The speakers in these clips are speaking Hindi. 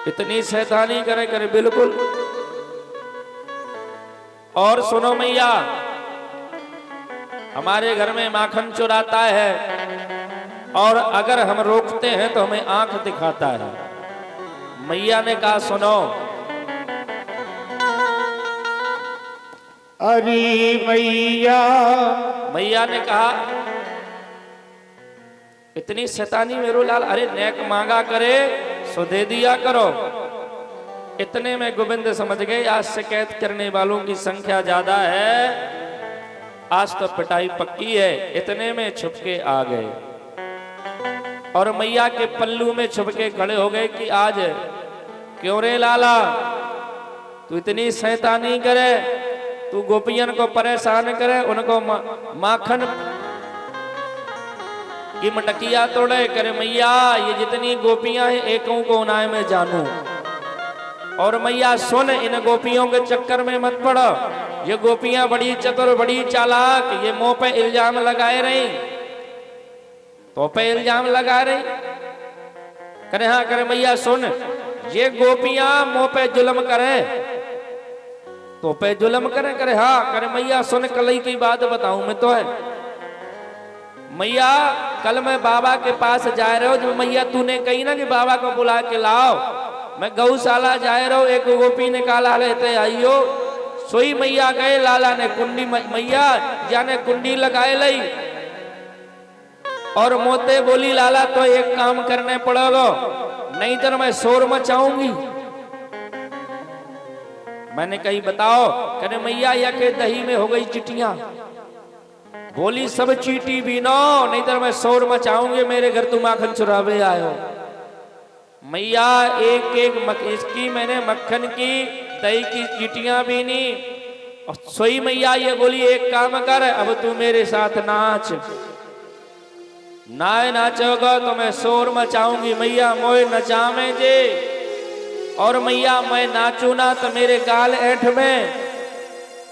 इतनी शैतानी करे करे बिल्कुल। और सुनो मैया, हमारे घर में माखन चुराता है और अगर हम रोकते हैं तो हमें आंख दिखाता है। मैया ने कहा सुनो। अरे मैया, मैया ने कहा इतनी शैतानी मेरो लाल, अरे नेक मांगा करे सो दे दिया करो। इतने में गोविंद समझ गए आज शिकायत करने वालों की संख्या ज्यादा है, आज तो पिटाई पक्की है। इतने में छुपके आ गए और मैया के पल्लू में छुपके खड़े हो गए कि आज क्यों रे लाला तू इतनी शैतानी करे, तू गोपियन को परेशान करे, उनको माखन की मटकिया तोड़े करे। मैया ये जितनी गोपियां हैं एकों को नाय में जानू। और मैया सुन, इन गोपियों के चक्कर में मत पड़ो, ये गोपियां बड़ी चतुर बड़ी चालाक, ये मुंह पे इल्जाम लगाए रही, तो पे इल्जाम लगा रही। करे हाँ करे मैया सुन, ये गोपियां मुंह पे जुल्म करे तो पे जुल्म करे। करे हाँ करे मैया सुन, कल की बात बताऊं मैं तो है। मैया कल मैं बाबा के पास जा रहे हो, जब मैया तूने कही ना कि बाबा को बुला के लाओ, मैं गौशाला जा रहा हूं, एक गोपी निकाला लेते आइयो। सोई मैया गए, लाला ने कुंडी, मैया जाने कुंडी लगाए लई और मोते बोली लाला तो एक काम करने पड़ेगा, नहीं तो मैं शोर मचाऊंगी। मैंने कही बताओ। कहने मैया या के दही में हो गई चिटियां। बोली सब चीटी भी नो, नहीं तो मैं शोर मचाऊंगी, मेरे घर तुम माखन चुरावे आयो। मैया एक एक इसकी मैंने मक्खन की दही की चीटियां भी नहीं। और सोई मैया ये बोली एक काम कर, अब तू मेरे साथ नाच, नाय नाचोगा तो मैं शोर मचाऊंगी। मैया मोए नचावे जे, और मैया मैं नाचू ना तो मेरे गाल ऐठ में।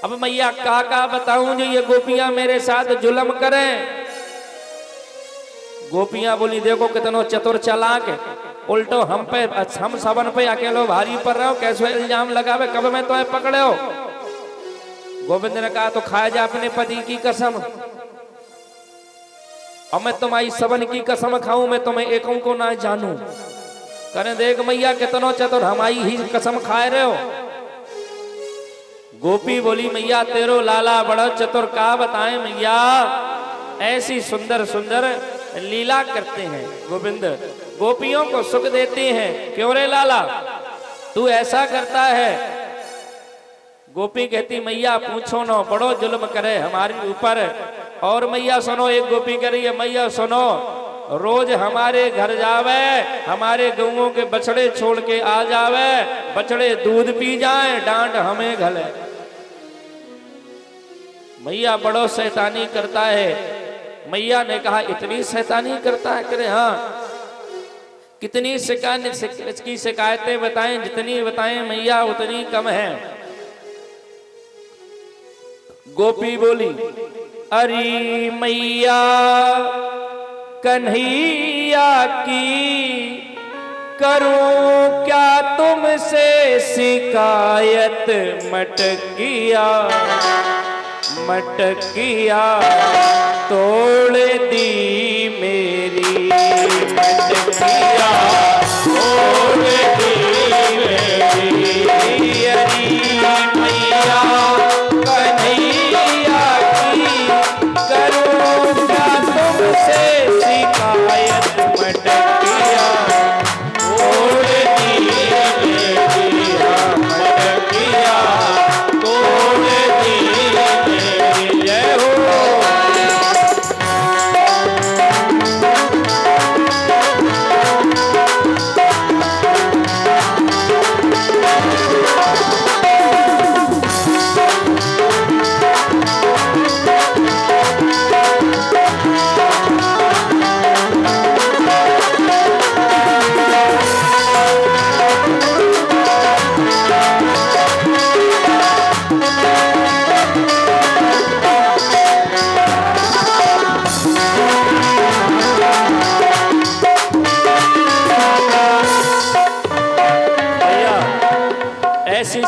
अब मैया काका बताऊं जो ये गोपियां मेरे साथ जुल्म करें। गोपियां बोली देखो कितनो चतुर चालाक, उल्टो हम पे, हम सबन पे अकेलो भारी पर रहे हो, कैसे इल्जाम लगावे, कब मैं तो पकड़े हो। गोविंद ने कहा तो खाए जा अपने पति की कसम, और मैं तुम्हारी सबन की कसम खाऊं, मैं तुम्हें एकों को ना जानू। करे देख मैया कितनो चतुर, हमारी ही कसम खाए रहे हो। गोपी बोली मैया तेरो लाला बड़ा चतुर, का बताएं मैया, ऐसी सुंदर सुंदर लीला करते हैं गोविंद, गोपियों को सुख देते हैं। क्यों रे लाला तू ऐसा करता है। गोपी कहती मैया पूछो ना, बड़ो जुल्म करे हमारे ऊपर। और मैया सुनो, एक गोपी कह रही है मैया सुनो, रोज हमारे घर जावे, हमारे गऊओं के बछड़े छोड़ के आ जावे, बछड़े दूध पी जाए, डांट हमें घले। मैया बड़ो शैतानी करता है। मैया ने कहा इतनी शैतानी करता है। करे हाँ, कितनी की शिकायतें बताएं, जितनी बताएं मैया उतनी कम है। गोपी बोली अरे मैया कन्हैया की करूं क्या तुमसे शिकायत, मटकिया मटकिया तोड़ दी मेरी, मटकिया तोड़ दी मेरी। अरे मैया कन्हैया की करूं क्या तुमसे शिकायत, मटकिया तोड़ दी मेरी, मटकिया तोड़ दी मेरी। जय हो।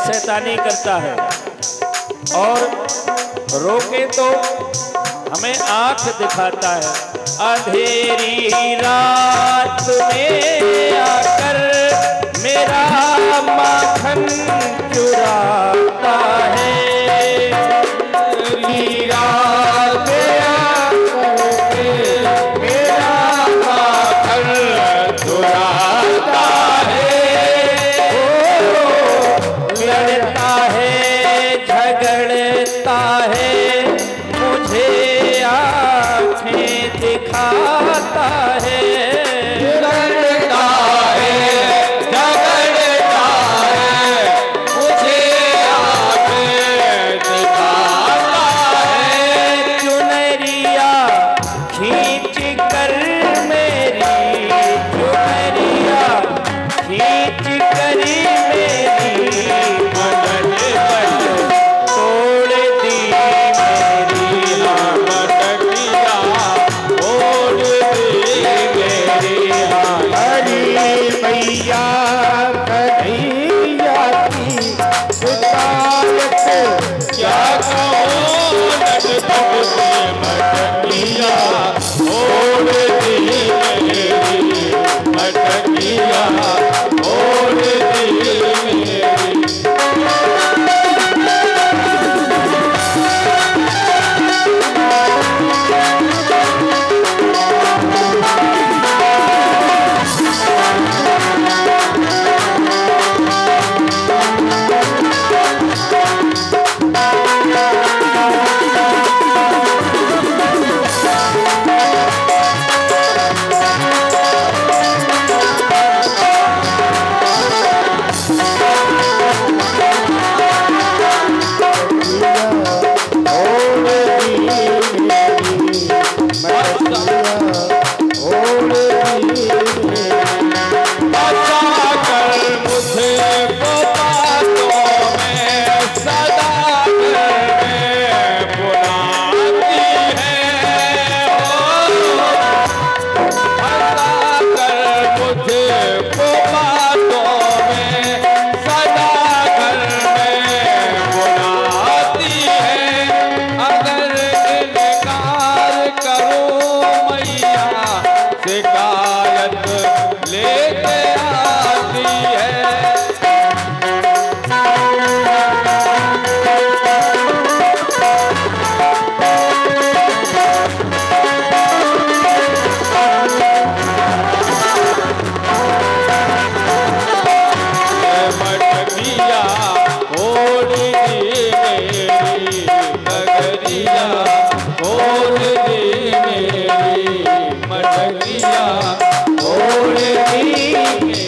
शैतानी करता है और रोके तो हमें आंख दिखाता है। अंधेरी रात में आकर मेरा माखन चुराता है। अंधेरी रात में आकर मेरा माखन चुराता है। लड़ता है झगड़ता है मुझे आँखें दिखाता है। लड़ता है झगड़ता है मुझे आँखें दिखाता है। चुनरिया खींच कर मेरी चुनरिया खींच कर मेरी मदन पर तोड़ दी मेरी मटकिया तोड़ दी मेरी। हरी मैया कन्हैया की शिकायत क्या कहूँ नटखट से मटकिया तोड़ दी मेरी मटकिया तोड़ दी मेरी। शिकायत लेके आती है। मटकिया ओढ़ दी मेरी नगरिया ओढ़ दी मेरी मटकिया ओढ़ दी मेरी।